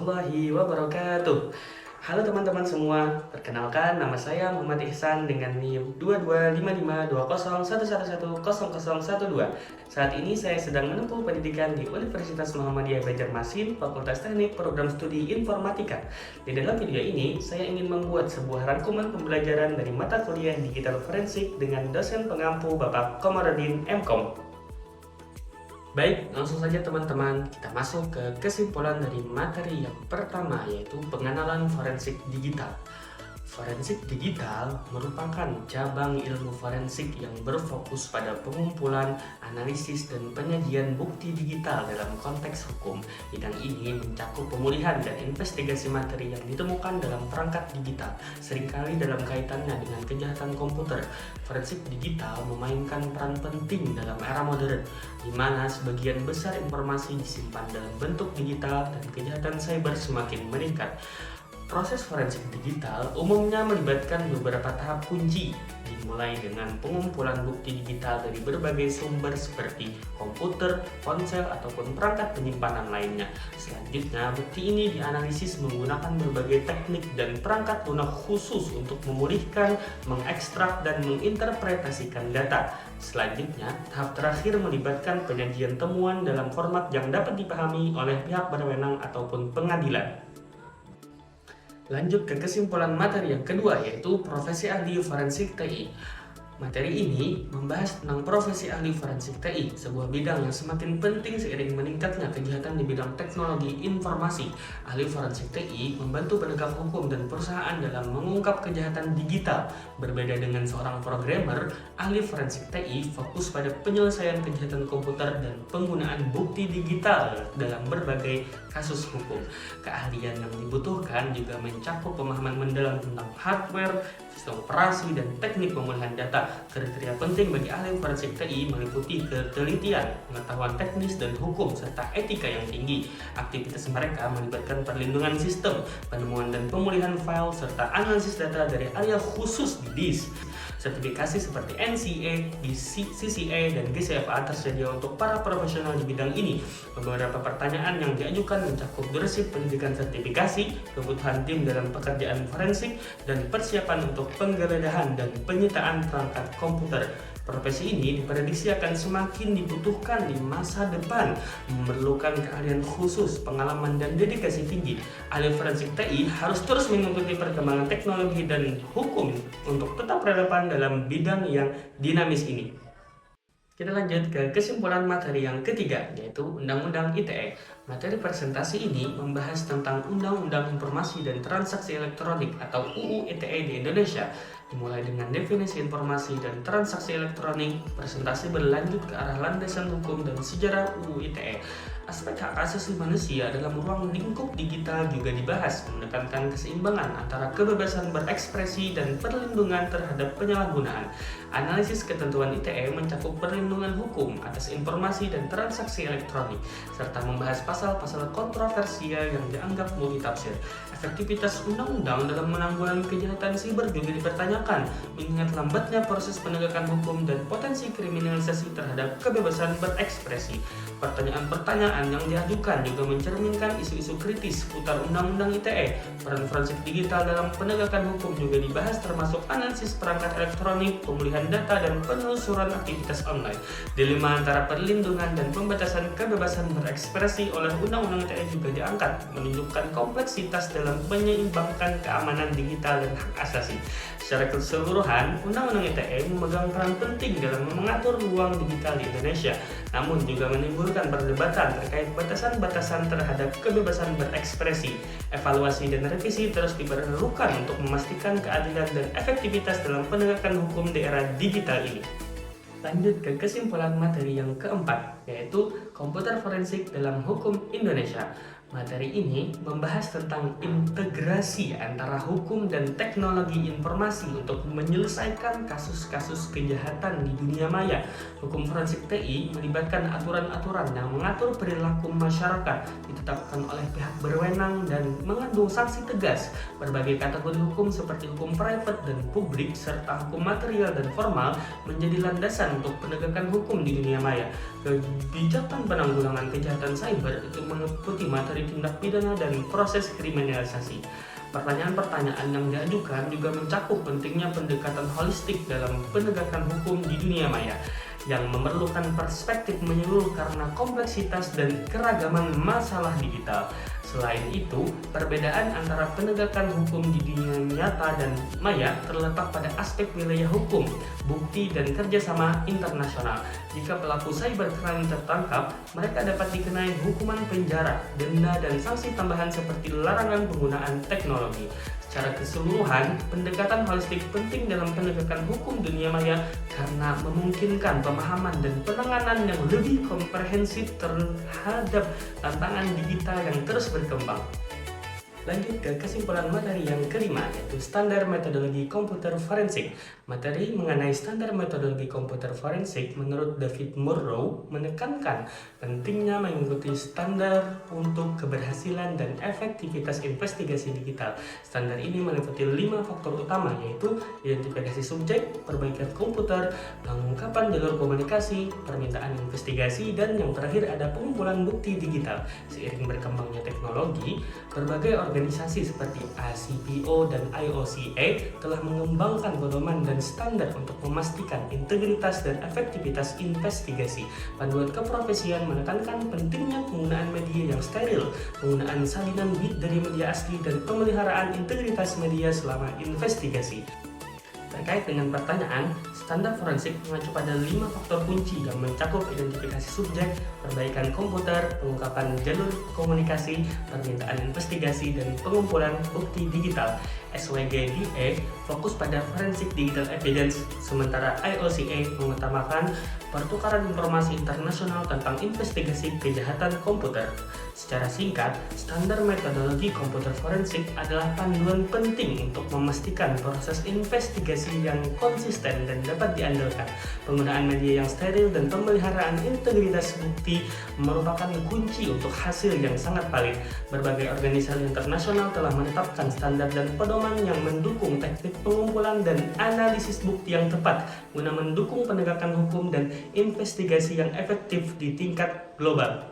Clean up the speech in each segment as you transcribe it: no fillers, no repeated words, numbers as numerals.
warahmatullahi wabarakatuh. Halo teman-teman semua, perkenalkan nama saya Muhammad Ihsan dengan NIM 22552011110012. Saat ini saya sedang menempuh pendidikan di Universitas Muhammadiyah Banjarmasin, Fakultas Teknik Program Studi Informatika. Di dalam video ini, saya ingin membuat sebuah rangkuman pembelajaran dari mata kuliah Digital Forensik dengan dosen pengampu Bapak Komarudin M.Com. Baik, langsung saja teman-teman, kita masuk ke kesimpulan dari materi yang pertama, yaitu pengenalan forensik digital. Forensik digital merupakan cabang ilmu forensik yang berfokus pada pengumpulan, analisis, dan penyajian bukti digital dalam konteks hukum. Bidang ini mencakup pemulihan dan investigasi materi yang ditemukan dalam perangkat digital, seringkali dalam kaitannya dengan kejahatan komputer. Forensik digital memainkan peran penting dalam era modern, di mana sebagian besar informasi disimpan dalam bentuk digital dan kejahatan cyber semakin meningkat. Proses forensik digital umumnya melibatkan beberapa tahap kunci, dimulai dengan pengumpulan bukti digital dari berbagai sumber seperti komputer, ponsel, ataupun perangkat penyimpanan lainnya. Selanjutnya, bukti ini dianalisis menggunakan berbagai teknik dan perangkat lunak khusus untuk memulihkan, mengekstrak, dan menginterpretasikan data. Selanjutnya, tahap terakhir melibatkan penyajian temuan dalam format yang dapat dipahami oleh pihak berwenang ataupun pengadilan. Lanjut ke kesimpulan materi yang kedua, yaitu profesi ahli forensik TI. Materi ini membahas tentang profesi ahli forensik TI, sebuah bidang yang semakin penting seiring meningkatnya kejahatan di bidang teknologi informasi. Ahli forensik TI membantu penegak hukum dan perusahaan dalam mengungkap kejahatan digital. Berbeda dengan seorang programmer, ahli forensik TI fokus pada penyelesaian kejahatan komputer dan penggunaan bukti digital dalam berbagai kasus hukum. Keahlian yang dibutuhkan juga mencakup pemahaman mendalam tentang hardware, sistem operasi, dan teknik pemulihan data. Kriteria penting bagi ahli forensik TI meliputi ketelitian, pengetahuan teknis dan hukum, serta etika yang tinggi. Aktivitas mereka melibatkan perlindungan sistem, penemuan dan pemulihan file, serta analisis data dari area khusus di disk. Sertifikasi seperti NCA, CCA, dan GCFA tersedia untuk para profesional di bidang ini. Beberapa pertanyaan yang diajukan mencakup durasi pendidikan sertifikasi, kebutuhan tim dalam pekerjaan forensik, dan persiapan untuk penggeledahan dan penyitaan perangkat komputer. Profesi ini diprediksi akan semakin dibutuhkan di masa depan, memerlukan keahlian khusus, pengalaman, dan dedikasi tinggi. Ahli forensik TI harus terus mengikuti perkembangan teknologi dan hukum untuk tetap relevan dalam bidang yang dinamis ini. Kita lanjut ke kesimpulan materi yang ketiga, yaitu Undang-Undang ITE. Materi presentasi ini membahas tentang Undang-Undang Informasi dan Transaksi Elektronik atau UU ITE di Indonesia. Dimulai dengan definisi informasi dan transaksi elektronik, presentasi berlanjut ke arah landasan hukum dan sejarah UU ITE. Aspek hak asasi manusia dalam ruang lingkup digital juga dibahas, menekankan keseimbangan antara kebebasan berekspresi dan perlindungan terhadap penyalahgunaan. Analisis ketentuan ITE mencakup perlindungan hukum atas informasi dan transaksi elektronik, serta membahas pasal-pasal kontroversial yang dianggap multitafsir. Efektivitas undang-undang dalam menanggulangi kejahatan siber juga dipertanyakan, mengingat lambatnya proses penegakan hukum dan potensi kriminalisasi terhadap kebebasan berekspresi. Pertanyaan-pertanyaan yang diajukan juga mencerminkan isu-isu kritis seputar Undang-Undang ITE. Peran forensik digital dalam penegakan hukum juga dibahas, termasuk analisis perangkat elektronik, pemulihan data, dan penelusuran aktivitas online. Dilema antara perlindungan dan pembatasan kebebasan berekspresi oleh Undang-Undang ITE juga diangkat, menunjukkan kompleksitas dalam menyeimbangkan keamanan digital dan hak asasi. Secara keseluruhan, Undang-Undang ITE memegang peran penting dalam mengatur ruang digital di Indonesia, namun juga menimbulkan perdebatan terkait batasan-batasan terhadap kebebasan berekspresi. Evaluasi dan revisi terus diperlukan untuk memastikan keadilan dan efektivitas dalam penegakan hukum di era digital ini. Lanjut ke kesimpulan materi yang keempat, yaitu komputer forensik dalam hukum Indonesia. Materi ini membahas tentang integrasi antara hukum dan teknologi informasi untuk menyelesaikan kasus-kasus kejahatan di dunia maya. Hukum forensik TI melibatkan aturan-aturan yang mengatur perilaku masyarakat, ditetapkan oleh pihak berwenang dan mengandung sanksi tegas. Berbagai kategori hukum seperti hukum private dan publik serta hukum material dan formal menjadi landasan untuk penegakan hukum di dunia maya. Kebijakan penanggulangan kejahatan cyber itu meliputi materi dari tindak pidana dan proses kriminalisasi. Pertanyaan-pertanyaan yang diajukan juga mencakup pentingnya pendekatan holistik dalam penegakan hukum di dunia maya, yang memerlukan perspektif menyeluruh karena kompleksitas dan keragaman masalah digital. Selain itu, perbedaan antara penegakan hukum di dunia nyata dan maya terletak pada aspek wilayah hukum, bukti, dan kerjasama internasional. Jika pelaku cybercrime tertangkap, mereka dapat dikenai hukuman penjara, denda, dan sanksi tambahan seperti larangan penggunaan teknologi. Secara keseluruhan, pendekatan holistik penting dalam penegakan hukum dunia maya karena memungkinkan pemahaman dan penanganan yang lebih komprehensif terhadap tantangan digital yang terus berkembang. Lanjut ke kesimpulan materi yang kelima, yaitu standar metodologi komputer forensik. Materi mengenai standar metodologi komputer forensik menurut David Murrow menekankan pentingnya mengikuti standar untuk keberhasilan dan efektivitas investigasi digital. Standar ini meliputi 5 faktor utama, yaitu identifikasi subjek, perbaikan komputer, pengungkapan jalur komunikasi, permintaan investigasi, dan yang terakhir ada pengumpulan bukti digital. Seiring berkembangnya teknologi, berbagai organisasi seperti ACPO dan IOCA telah mengembangkan pedoman dan standar untuk memastikan integritas dan efektivitas investigasi. Panduan keprofesian menekankan pentingnya penggunaan media yang steril, penggunaan salinan bit dari media asli, dan pemeliharaan integritas media selama investigasi. Terkait dengan pertanyaan, standar forensik mengacu pada 5 faktor kunci yang mencakup identifikasi subjek, perbaikan komputer, pengungkapan jalur komunikasi, permintaan investigasi, dan pengumpulan bukti digital. SWGDE fokus pada forensic digital evidence, sementara IOCA mengutamakan pertukaran informasi internasional tentang investigasi kejahatan komputer. Secara singkat, standar metodologi komputer forensik adalah panduan penting untuk memastikan proses investigasi yang konsisten dan dapat diandalkan. Penggunaan media yang steril dan pemeliharaan integritas bukti merupakan kunci untuk hasil yang sangat valid. Berbagai organisasi internasional telah menetapkan standar dan pedoman yang mendukung teknik pengumpulan dan analisis bukti yang tepat guna mendukung penegakan hukum dan investigasi yang efektif di tingkat global.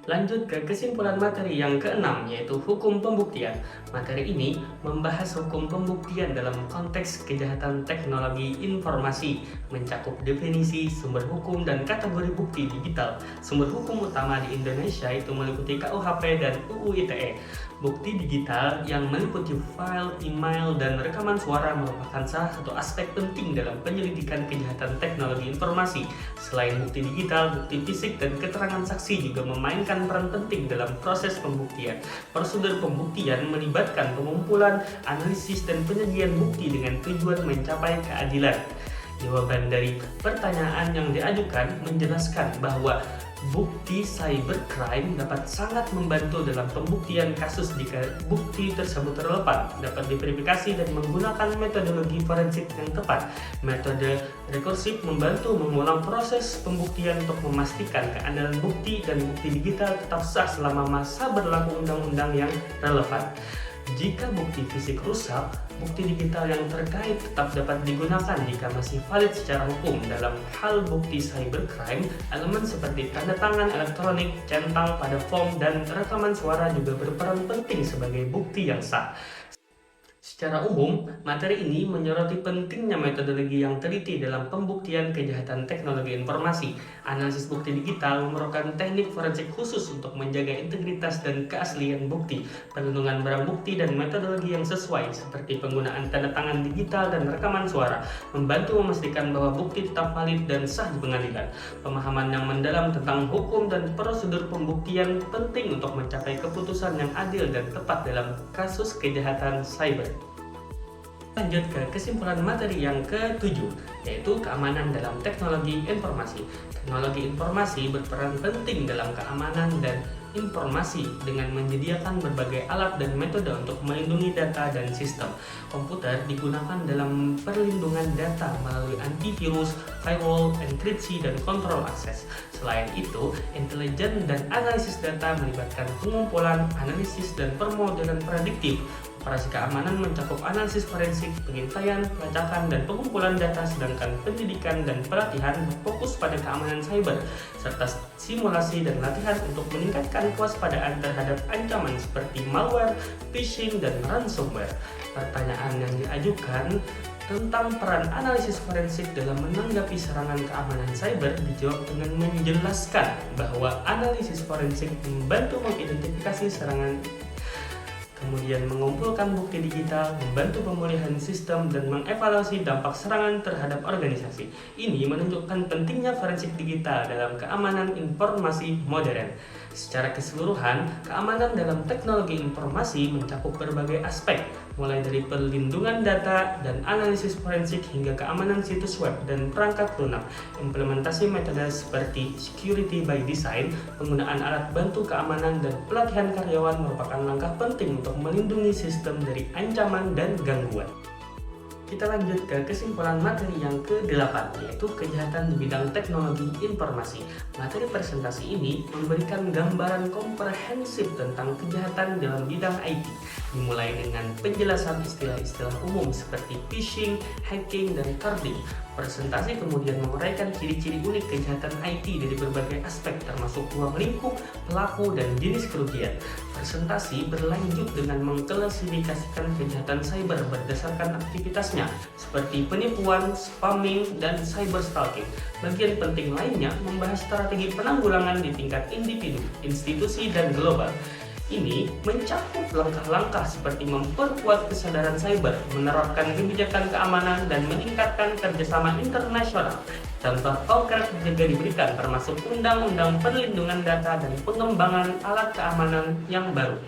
Lanjut ke kesimpulan materi yang keenam, yaitu hukum pembuktian. Materi ini membahas hukum pembuktian dalam konteks kejahatan teknologi informasi, mencakup definisi, sumber hukum, dan kategori bukti digital. Sumber hukum utama di Indonesia itu meliputi KUHP dan UU ITE. Bukti digital yang meliputi file, email, dan rekaman suara merupakan salah satu aspek penting dalam penyelidikan kejahatan teknologi informasi. Selain bukti digital, bukti fisik dan keterangan saksi juga memainkan peran penting dalam proses pembuktian. Prosedur pembuktian melibatkan pengumpulan, analisis, dan penyajian bukti dengan tujuan mencapai keadilan. Jawaban dari pertanyaan yang diajukan menjelaskan bahwa bukti cybercrime dapat sangat membantu dalam pembuktian kasus jika bukti tersebut relevan, dapat diverifikasi dan menggunakan metodologi forensik yang tepat. Metode rekursif membantu mengulang proses pembuktian untuk memastikan keadilan bukti dan bukti digital tetap sah selama masa berlaku undang-undang yang relevan. Jika bukti fisik rusak, bukti digital yang terkait tetap dapat digunakan jika masih valid secara hukum. Dalam hal bukti cybercrime, elemen seperti tanda tangan elektronik, centang pada form, dan rekaman suara juga berperan penting sebagai bukti yang sah. Secara umum, materi ini menyoroti pentingnya metodologi yang teliti dalam pembuktian kejahatan teknologi informasi. Analisis bukti digital merupakan teknik forensik khusus untuk menjaga integritas dan keaslian bukti, perlindungan barang bukti, dan metodologi yang sesuai seperti penggunaan tanda tangan digital dan rekaman suara, membantu memastikan bahwa bukti tetap valid dan sah di pengadilan. Pemahaman yang mendalam tentang hukum dan prosedur pembuktian penting untuk mencapai keputusan yang adil dan tepat dalam kasus kejahatan cyber. Lanjut ke kesimpulan materi yang ke-7, yaitu keamanan dalam teknologi informasi. Teknologi informasi berperan penting dalam keamanan dan informasi dengan menyediakan berbagai alat dan metode untuk melindungi data dan sistem. Komputer digunakan dalam perlindungan data melalui antivirus, firewall, enkripsi, dan kontrol akses. Selain itu, intelijen dan analisis data melibatkan pengumpulan, analisis, dan permodelan prediktif Operasi keamanan mencakup analisis forensik, pengintaian, pelacakan, dan pengumpulan data, sedangkan pendidikan dan pelatihan berfokus pada keamanan cyber, serta simulasi dan latihan untuk meningkatkan kewaspadaan terhadap ancaman seperti malware, phishing, dan ransomware. Pertanyaan yang diajukan tentang peran analisis forensik dalam menanggapi serangan keamanan cyber dijawab dengan menjelaskan bahwa analisis forensik membantu mengidentifikasi serangan, kemudian mengumpulkan bukti digital, membantu pemulihan sistem, dan mengevaluasi dampak serangan terhadap organisasi. Ini menunjukkan pentingnya forensik digital dalam keamanan informasi modern. Secara keseluruhan, keamanan dalam teknologi informasi mencakup berbagai aspek, mulai dari perlindungan data dan analisis forensik hingga keamanan situs web dan perangkat lunak. Implementasi metode seperti security by design, penggunaan alat bantu keamanan, dan pelatihan karyawan merupakan langkah penting untuk melindungi sistem dari ancaman dan gangguan. Kita lanjut ke kesimpulan materi yang ke-8, yaitu kejahatan di bidang teknologi informasi. Materi presentasi ini memberikan gambaran komprehensif tentang kejahatan dalam bidang IT, dimulai dengan penjelasan istilah-istilah umum seperti phishing, hacking, dan carding. Presentasi kemudian menguraikan ciri-ciri unik kejahatan IT dari berbagai aspek, termasuk ruang lingkup, pelaku, dan jenis kerugian. Presentasi berlanjut dengan mengklasifikasikan kejahatan cyber berdasarkan aktivitasnya, seperti penipuan, spamming, dan cyber stalking. Bagian penting lainnya membahas strategi penanggulangan di tingkat individu, institusi, dan global. Ini mencakup langkah-langkah seperti memperkuat kesadaran cyber, menerapkan kebijakan keamanan, dan meningkatkan kerjasama internasional. Contoh konkret juga diberikan, termasuk Undang-Undang Perlindungan Data dan pengembangan alat keamanan yang baru.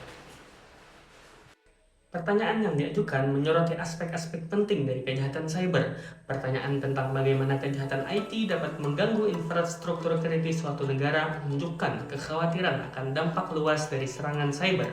Pertanyaan yang diajukan menyoroti aspek-aspek penting dari kejahatan cyber. Pertanyaan tentang bagaimana kejahatan IT dapat mengganggu infrastruktur kritis suatu negara menunjukkan kekhawatiran akan dampak luas dari serangan cyber.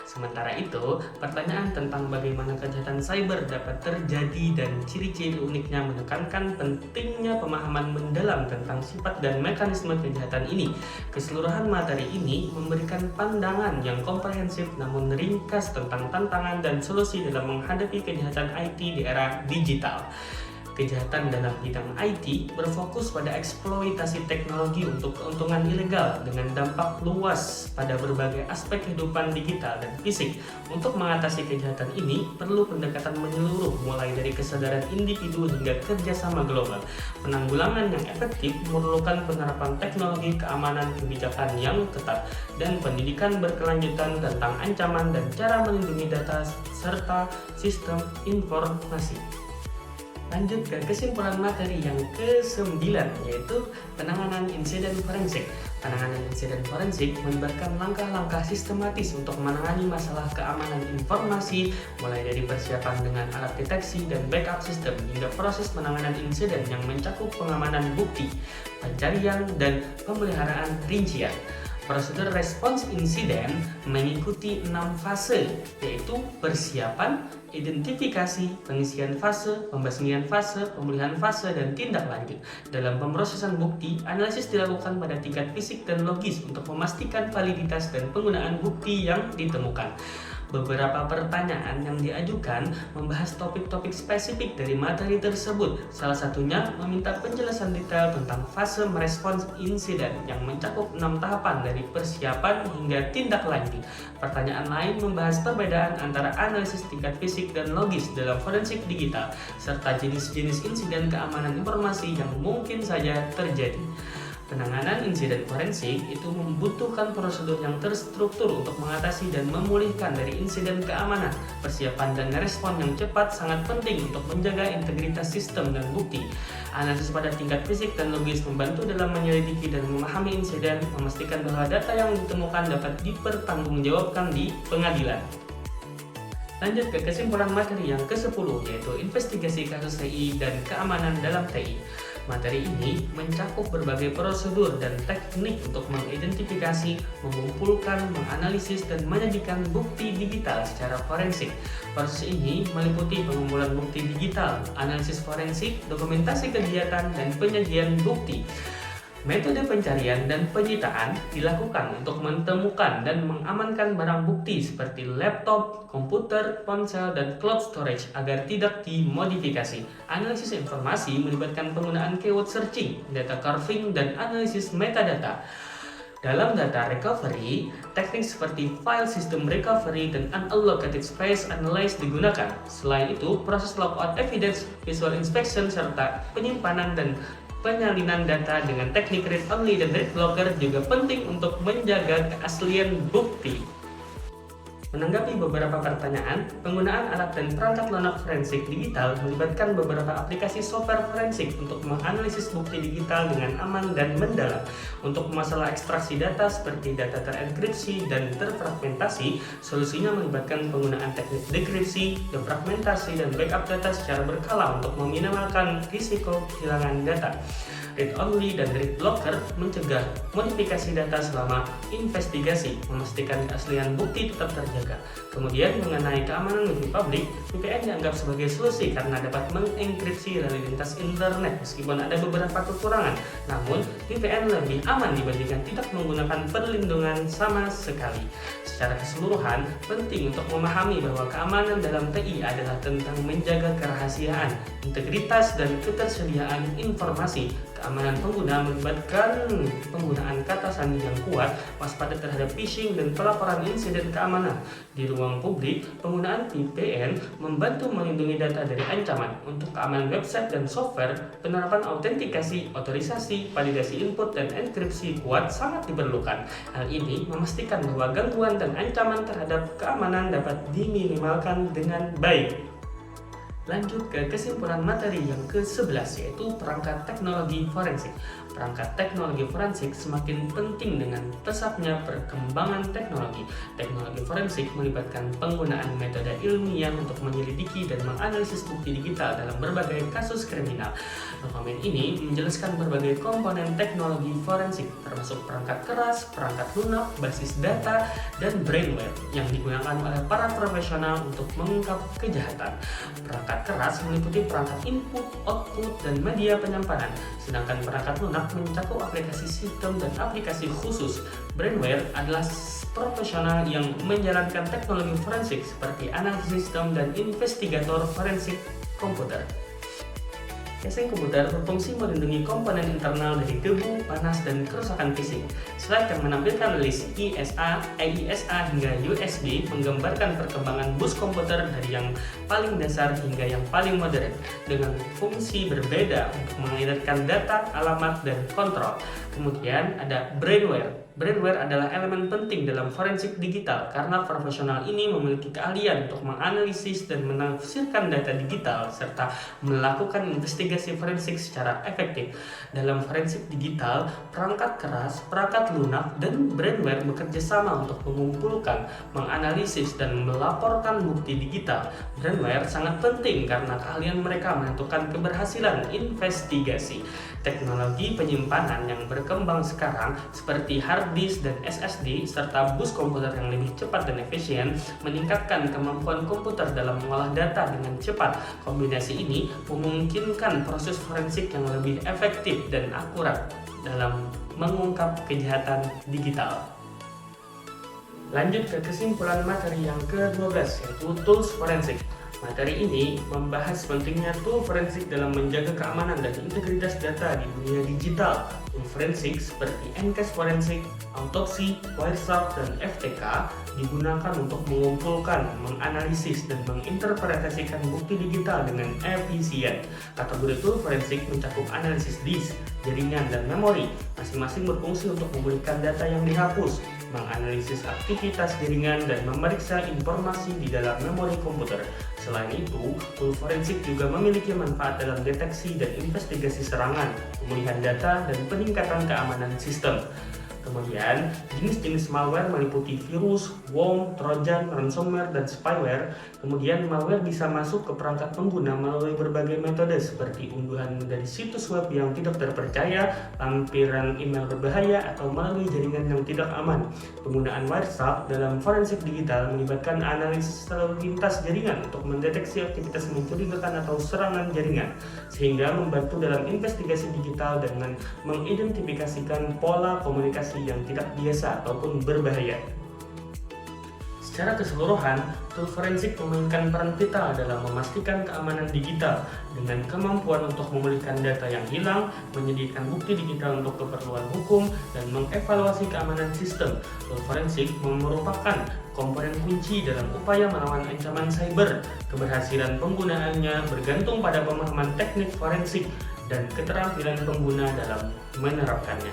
Sementara itu, pertanyaan tentang bagaimana kejahatan cyber dapat terjadi dan ciri-ciri uniknya menekankan pentingnya pemahaman mendalam tentang sifat dan mekanisme kejahatan ini. Keseluruhan materi ini memberikan pandangan yang komprehensif namun ringkas tentang tantangan dan solusi dalam menghadapi kejahatan IT di era digital. Kejahatan dalam bidang IT berfokus pada eksploitasi teknologi untuk keuntungan ilegal dengan dampak luas pada berbagai aspek kehidupan digital dan fisik. Untuk mengatasi kejahatan ini perlu pendekatan menyeluruh, mulai dari kesadaran individu hingga kerjasama global. Penanggulangan yang efektif memerlukan penerapan teknologi keamanan kebijakan yang ketat dan pendidikan berkelanjutan tentang ancaman dan cara melindungi data serta sistem informasi. Lanjut ke kesimpulan materi yang ke-9, yaitu penanganan insiden forensik. Penanganan insiden forensik melibatkan langkah-langkah sistematis untuk menangani masalah keamanan informasi, mulai dari persiapan dengan alat deteksi dan backup sistem hingga proses penanganan insiden yang mencakup pengamanan bukti, pencarian, dan pemeliharaan rincian. Prosedur respons insiden mengikuti 6 fase, yaitu persiapan, identifikasi, pengisian fase, pembasmian fase, pemulihan fase, dan tindak lanjut. Dalam pemrosesan bukti, analisis dilakukan pada tingkat fisik dan logis untuk memastikan validitas dan penggunaan bukti yang ditemukan. Beberapa pertanyaan yang diajukan membahas topik-topik spesifik dari materi tersebut. Salah satunya meminta penjelasan detail tentang fase merespons insiden yang mencakup 6 tahapan dari persiapan hingga tindak lanjut. Pertanyaan lain membahas perbedaan antara analisis tingkat fisik dan logis dalam forensik digital, serta jenis-jenis insiden keamanan informasi yang mungkin saja terjadi. Penanganan insiden forensik itu membutuhkan prosedur yang terstruktur untuk mengatasi dan memulihkan dari insiden keamanan. Persiapan dan respon yang cepat sangat penting untuk menjaga integritas sistem dan bukti. Analisis pada tingkat fisik dan logis membantu dalam menyelidiki dan memahami insiden, memastikan bahwa data yang ditemukan dapat dipertanggungjawabkan di pengadilan. Lanjut ke kesimpulan materi yang ke-10, yaitu investigasi kasus TI dan keamanan dalam TI. Materi ini mencakup berbagai prosedur dan teknik untuk mengidentifikasi, mengumpulkan, menganalisis, dan menyajikan bukti digital secara forensik. Proses ini meliputi pengumpulan bukti digital, analisis forensik, dokumentasi kegiatan, dan penyajian bukti. Metode pencarian dan penyitaan dilakukan untuk menemukan dan mengamankan barang bukti seperti laptop, komputer, ponsel, dan cloud storage agar tidak dimodifikasi. Analisis informasi melibatkan penggunaan keyword searching, data carving, dan analisis metadata. Dalam data recovery, teknik seperti file system recovery dan unallocated space analysis digunakan. Selain itu, proses logout evidence, visual inspection, serta penyimpanan dan penyalinan data dengan teknik read-only dan read blocker juga penting untuk menjaga keaslian bukti. Menanggapi beberapa pertanyaan, penggunaan alat dan perangkat lunak forensik digital melibatkan beberapa aplikasi software forensik untuk menganalisis bukti digital dengan aman dan mendalam. Untuk masalah ekstraksi data seperti data terenkripsi dan terfragmentasi, solusinya melibatkan penggunaan teknik dekripsi, defragmentasi, dan backup data secara berkala untuk meminimalkan risiko kehilangan data. Read-only dan read blocker mencegah modifikasi data selama investigasi, memastikan keaslian bukti tetap terjaga. Kemudian mengenai keamanan wifi publik, VPN dianggap sebagai solusi karena dapat mengenkripsi lalu lintas internet meskipun ada beberapa kekurangan. Namun, VPN lebih aman dibandingkan tidak menggunakan perlindungan sama sekali. Secara keseluruhan, penting untuk memahami bahwa keamanan dalam TI adalah tentang menjaga kerahasiaan, integritas, dan ketersediaan informasi. Keamanan pengguna melibatkan penggunaan kata sandi yang kuat, waspada terhadap phishing, dan pelaporan insiden keamanan. Di ruang publik, penggunaan VPN membantu melindungi data dari ancaman. Untuk keamanan website dan software, penerapan autentikasi, otorisasi, validasi input, dan enkripsi kuat sangat diperlukan. Hal ini memastikan bahwa gangguan dan ancaman terhadap keamanan dapat diminimalkan dengan baik. Lanjut ke kesimpulan materi yang ke-11, yaitu perangkat teknologi forensik. Perangkat teknologi forensik semakin penting dengan pesatnya perkembangan teknologi. Teknologi forensik melibatkan penggunaan metode ilmiah untuk menyelidiki dan menganalisis bukti digital dalam berbagai kasus kriminal. Dokumen ini menjelaskan berbagai komponen teknologi forensik, termasuk perangkat keras, perangkat lunak, basis data, dan brainware yang digunakan oleh para profesional untuk mengungkap kejahatan. Perangkat keras meliputi perangkat input, output, dan media penyimpanan, sedangkan perangkat lunak mencakup aplikasi sistem dan aplikasi khusus. Brainware adalah profesional yang menjalankan teknologi forensik seperti analisis sistem dan investigator forensik komputer. Casing komputer berfungsi melindungi komponen internal dari debu, panas, dan kerusakan fisik. Slide yang menampilkan list ISA, AISA, hingga USB menggambarkan perkembangan bus komputer dari yang paling dasar hingga yang paling modern, dengan fungsi berbeda untuk mengirimkan data, alamat, dan kontrol. Kemudian ada brainware. Brainware adalah elemen penting dalam forensik digital karena profesional ini memiliki keahlian untuk menganalisis dan menafsirkan data digital serta melakukan investigasi forensik secara efektif. Dalam forensik digital, perangkat keras, perangkat lunak, dan brainware bekerja sama untuk mengumpulkan, menganalisis, dan melaporkan bukti digital. Brainware sangat penting karena keahlian mereka menentukan keberhasilan investigasi. Teknologi penyimpanan yang berkembang sekarang seperti hard disk dan SSD serta bus komputer yang lebih cepat dan efisien meningkatkan kemampuan komputer dalam mengolah data dengan cepat. Kombinasi ini memungkinkan proses forensik yang lebih efektif dan akurat dalam mengungkap kejahatan digital. Lanjut ke kesimpulan materi yang ke-12, yaitu tools forensik. Materi ini membahas pentingnya tool forensik dalam menjaga keamanan dan integritas data di dunia digital. Tool forensik seperti Ncase forensik, autopsi, Wireshark, dan FTK digunakan untuk mengumpulkan, menganalisis, dan menginterpretasikan bukti digital dengan efisien. Kategori tool forensik mencakup analisis disk, jaringan, dan memori. Masing-masing berfungsi untuk memulihkan data yang dihapus, menganalisis aktivitas jaringan, dan memeriksa informasi di dalam memori komputer. Selain itu, tool forensik juga memiliki manfaat dalam deteksi dan investigasi serangan, pemulihan data, dan peningkatan keamanan sistem. Kemudian, jenis-jenis malware meliputi virus, worm, trojan, ransomware, dan spyware. Kemudian, malware bisa masuk ke perangkat pengguna melalui berbagai metode seperti unduhan dari situs web yang tidak terpercaya, lampiran email berbahaya, atau melalui jaringan yang tidak aman. Penggunaan Wireshark dalam forensik digital melibatkan analisis lalu lintas jaringan untuk mendeteksi aktivitas mencurigakan atau serangan jaringan, sehingga membantu dalam investigasi digital dengan mengidentifikasikan pola komunikasi yang tidak biasa ataupun berbahaya. Secara keseluruhan, tool forensik memainkan peran vital dalam memastikan keamanan digital dengan kemampuan untuk memulihkan data yang hilang, menyediakan bukti digital untuk keperluan hukum, dan mengevaluasi keamanan sistem. Tool forensik merupakan komponen kunci dalam upaya melawan ancaman cyber. Keberhasilan penggunaannya bergantung pada pemahaman teknik forensik dan keterampilan pengguna dalam menerapkannya.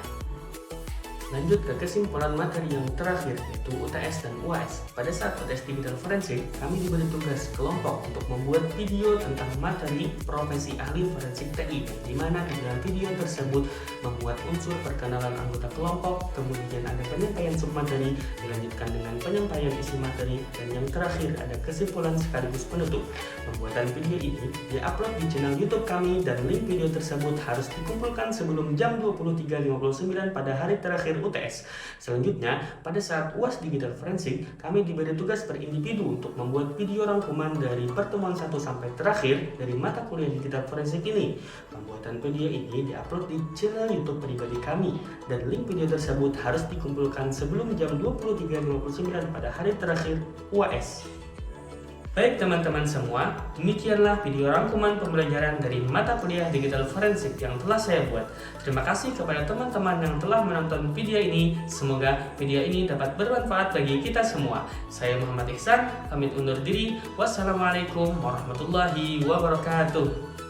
Lanjut ke kesimpulan materi yang terakhir, yaitu UTS dan UAS. Pada saat UTS Digital Forensik, kami diberi tugas kelompok untuk membuat video tentang materi profesi ahli forensik TI, di mana di dalam video tersebut membuat unsur perkenalan anggota kelompok, kemudian ada penyampaian submateri, dilanjutkan dengan penyampaian isi materi, dan yang terakhir ada kesimpulan sekaligus penutup. Pembuatan video ini diupload di channel YouTube kami, dan link video tersebut harus dikumpulkan sebelum jam 23.59 pada hari terakhir UTS. Selanjutnya, pada saat UAS Digital Forensik, kami diberi tugas per individu untuk membuat video rangkuman dari pertemuan 1 sampai terakhir dari mata kuliah Digital Forensik ini. Pembuatan video ini diupload di channel YouTube pribadi kami, dan link video tersebut harus dikumpulkan sebelum jam 23.59 pada hari terakhir UAS. Baik teman-teman semua, demikianlah video rangkuman pembelajaran dari mata kuliah Digital Forensik yang telah saya buat. Terima kasih kepada teman-teman yang telah menonton video ini. Semoga video ini dapat bermanfaat bagi kita semua. Saya Muhammad Ihsan, pamit undur diri. Wassalamualaikum warahmatullahi wabarakatuh.